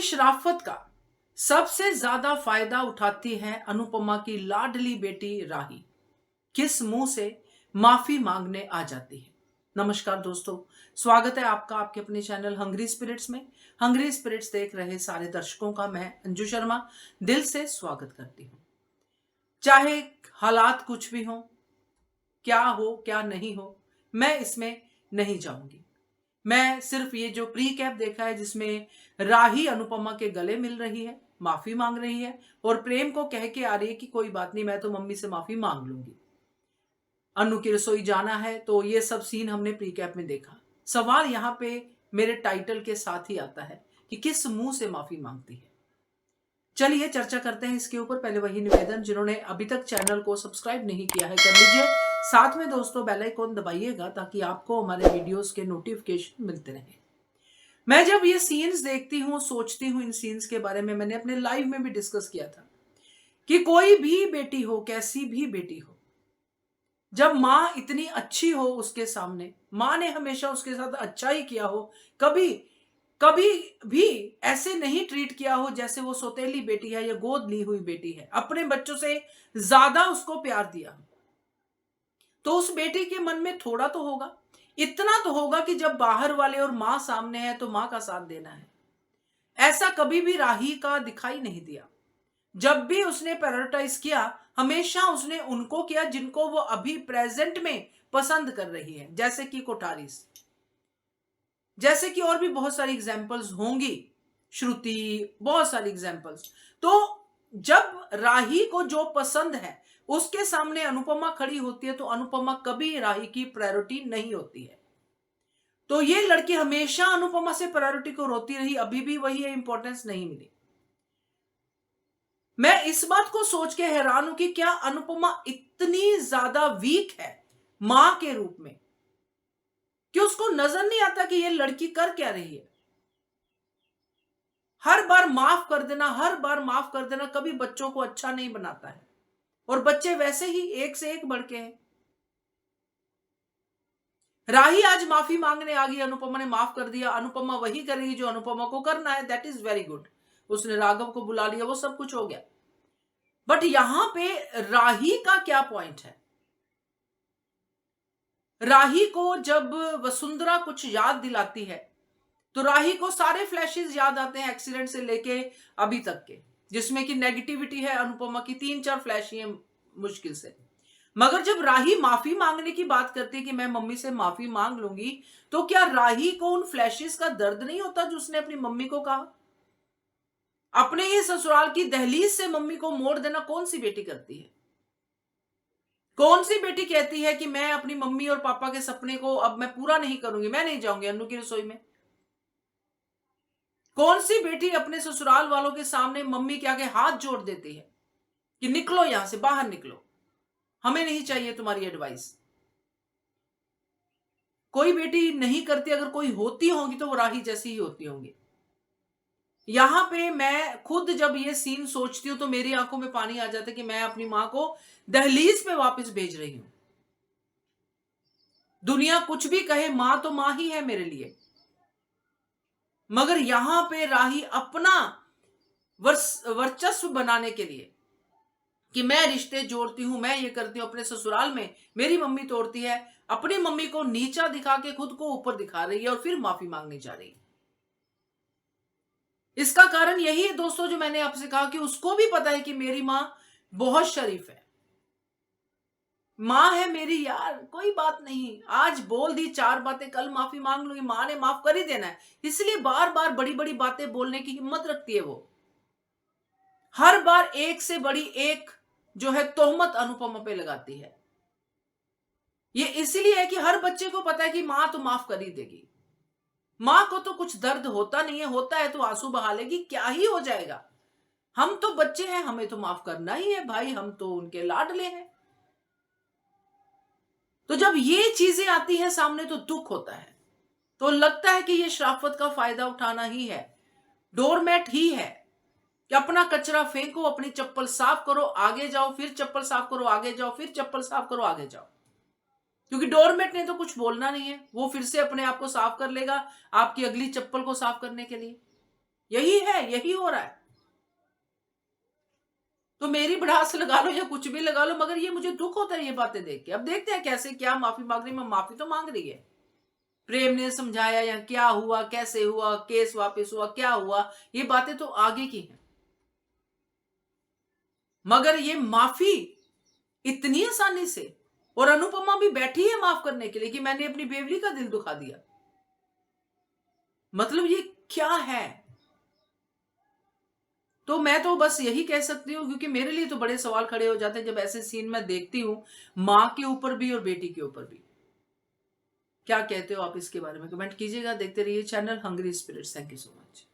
शराफत का सबसे ज्यादा फायदा उठाती है अनुपमा की लाडली बेटी राही। किस मुंह से माफी मांगने आ जाती है। नमस्कार दोस्तों, स्वागत है आपका आपके अपने चैनल हंग्री स्पिरिट्स में। हंग्री स्पिरिट्स देख रहे सारे दर्शकों का मैं अंजू शर्मा दिल से स्वागत करती हूं। चाहे हालात कुछ भी हो, क्या हो क्या नहीं हो, मैं इसमें नहीं जाऊंगी। मैं सिर्फ ये जो प्री कैप देखा है जिसमें राही अनुपमा के गले मिल रही है, माफी मांग रही है और प्रेम को कह के आ रही है कि कोई बात नहीं, मैं तो मम्मी से माफी मांग लूंगी। अनु की रसोई जाना है, तो ये सब सीन हमने प्री कैप में देखा। सवाल यहाँ पे मेरे टाइटल के साथ ही आता है कि किस मुंह से माफी मांगती है। चलिए चर्चा करते हैं इसके ऊपर। पहले वही निवेदन, जिन्होंने अभी तक चैनल को सब्सक्राइब नहीं किया है कर लीजिए, साथ में दोस्तों बेल आइकन दबाइएगा ताकि आपको हमारे वीडियोस के नोटिफिकेशन मिलते रहें। मैं जब ये सीन्स देखती हूँ, सोचती हूँ इन सीन्स के बारे में, मैंने अपने लाइव में भी डिस्कस किया था कि कोई भी बेटी हो, कैसी भी बेटी हो, जब माँ इतनी अच्छी हो उसके सामने, माँ ने हमेशा उसके साथ अच्छा ही किया हो, कभी कभी भी ऐसे नहीं ट्रीट किया हो जैसे वो सौतेली बेटी है या गोद ली हुई बेटी है, अपने बच्चों से ज्यादा उसको प्यार दिया, तो उस बेटी के मन में थोड़ा तो होगा, इतना तो होगा कि जब बाहर वाले और माँ सामने है तो माँ का साथ देना है। ऐसा कभी भी राही का दिखाई नहीं दिया। जब भी उसने प्रायोरिटाइज किया, हमेशा उसने उनको किया जिनको वो अभी प्रेजेंट में पसंद कर रही है, जैसे कि कोठारीस, जैसे कि और भी बहुत सारी एग्जांपल्स होंगी, श्रुति, बहुत सारी एग्जांपल्स। तो जब राही को जो पसंद है उसके सामने अनुपमा खड़ी होती है तो अनुपमा कभी राही की प्रायोरिटी नहीं होती है। तो ये लड़की हमेशा अनुपमा से प्रायोरिटी को रोती रही, अभी भी वही है, इंपॉर्टेंस नहीं मिली। मैं इस बात को सोच के हैरान हूं कि क्या अनुपमा इतनी ज्यादा वीक है मां के रूप में कि उसको नजर नहीं आता कि ये लड़की कर क्या रही है। हर बार माफ कर देना, हर बार माफ कर देना कभी बच्चों को अच्छा नहीं बनाता है, और बच्चे वैसे ही एक से एक बढ़ के हैं। राही आज माफी मांगने आ गई, अनुपमा ने माफ कर दिया, अनुपमा वही करेगी जो अनुपमा को करना है, दैट इज वेरी गुड। उसने राघव को बुला लिया, वो सब कुछ हो गया। बट यहां पे राही का क्या पॉइंट है? राही को जब वसुंधरा कुछ याद दिलाती है तो राही को सारे फ्लैशेस याद आते हैं, एक्सीडेंट से लेके अभी तक के, जिसमें कि नेगेटिविटी है अनुपमा की 3-4 फ्लैश ही है मुश्किल से। मगर जब राही माफी मांगने की बात करती है कि मैं मम्मी से माफी मांग लूंगी, तो क्या राही को उन फ्लैशेस का दर्द नहीं होता जो उसने अपनी मम्मी को कहा? अपने ही ससुराल की दहलीज से मम्मी को मोड़ देना कौन सी बेटी करती है? कौन सी बेटी कहती है कि मैं अपनी मम्मी और पापा के सपने को अब मैं पूरा नहीं करूंगी, मैं नहीं जाऊंगी अनु की रसोई में? कौन सी बेटी अपने ससुराल वालों के सामने मम्मी के आगे हाथ जोड़ देती है कि निकलो यहां से, बाहर निकलो, हमें नहीं चाहिए तुम्हारी एडवाइस? कोई बेटी नहीं करती। अगर कोई होती होंगी तो वो राही जैसी ही होती होंगी। यहां पे मैं खुद जब ये सीन सोचती हूं तो मेरी आंखों में पानी आ जाता है कि मैं अपनी मां को दहलीज पे वापस भेज रही हूं। दुनिया कुछ भी कहे, मां तो मां ही है मेरे लिए। मगर यहां पे राही अपना वर्चस्व बनाने के लिए कि मैं रिश्ते जोड़ती हूं, मैं ये करती हूं, अपने ससुराल में मेरी मम्मी तोड़ती है, अपनी मम्मी को नीचा दिखा के खुद को ऊपर दिखा रही है और फिर माफी मांगने जा रही है। इसका कारण यही है दोस्तों, जो मैंने आपसे कहा कि उसको भी पता है कि मेरी मां बहुत शरीफ है, मां है मेरी यार, कोई बात नहीं, आज बोल दी 4 बातें, कल माफी मांग लूंगी, मां ने माफ कर ही देना है। इसलिए बार बार बड़ी बड़ी बातें बोलने की हिम्मत रखती है वो। हर बार एक से बड़ी एक जो है तोहमत अनुपमा पे लगाती है। ये इसलिए है कि हर बच्चे को पता है कि मां तो माफ कर ही देगी, मां को तो कुछ दर्द होता नहीं है, होता है तो आंसू बहा लेगी, क्या ही हो जाएगा, हम तो बच्चे हैं, हमें तो माफ करना ही है भाई, हम तो उनके लाडले हैं। तो जब ये चीजें आती हैं सामने तो दुख होता है, तो लगता है कि ये शराफत का फायदा उठाना ही है, डोरमैट ही है कि अपना कचरा फेंको, अपनी चप्पल साफ करो, आगे जाओ, फिर चप्पल साफ करो, आगे जाओ, फिर चप्पल साफ करो, आगे जाओ। क्योंकि डोरमेट ने तो कुछ बोलना नहीं है, वो फिर से अपने आप को साफ कर लेगा आपकी अगली चप्पल को साफ करने के लिए। यही है, यही हो रहा है। तो मेरी भड़ास लगा लो या कुछ भी लगा लो, मगर ये मुझे दुख होता है ये बातें देख के। अब देखते हैं कैसे क्या माफी मांग रही है। माफी तो मांग रही है, प्रेम ने समझाया या क्या हुआ, कैसे हुआ, केस वापस हुआ, क्या हुआ, ये बातें तो आगे की हैं। मगर ये माफी इतनी आसानी से, और अनुपमा भी बैठी है माफ करने के लिए कि मैंने अपनी बेवली का दिल दुखा दिया। मतलब ये क्या है? तो मैं तो बस यही कह सकती हूँ, क्योंकि मेरे लिए तो बड़े सवाल खड़े हो जाते हैं जब ऐसे सीन मैं देखती हूँ, माँ के ऊपर भी और बेटी के ऊपर भी। क्या कहते हो आप इसके बारे में? कमेंट कीजिएगा। देखते रहिए channel hungry spirits. Thank you so much.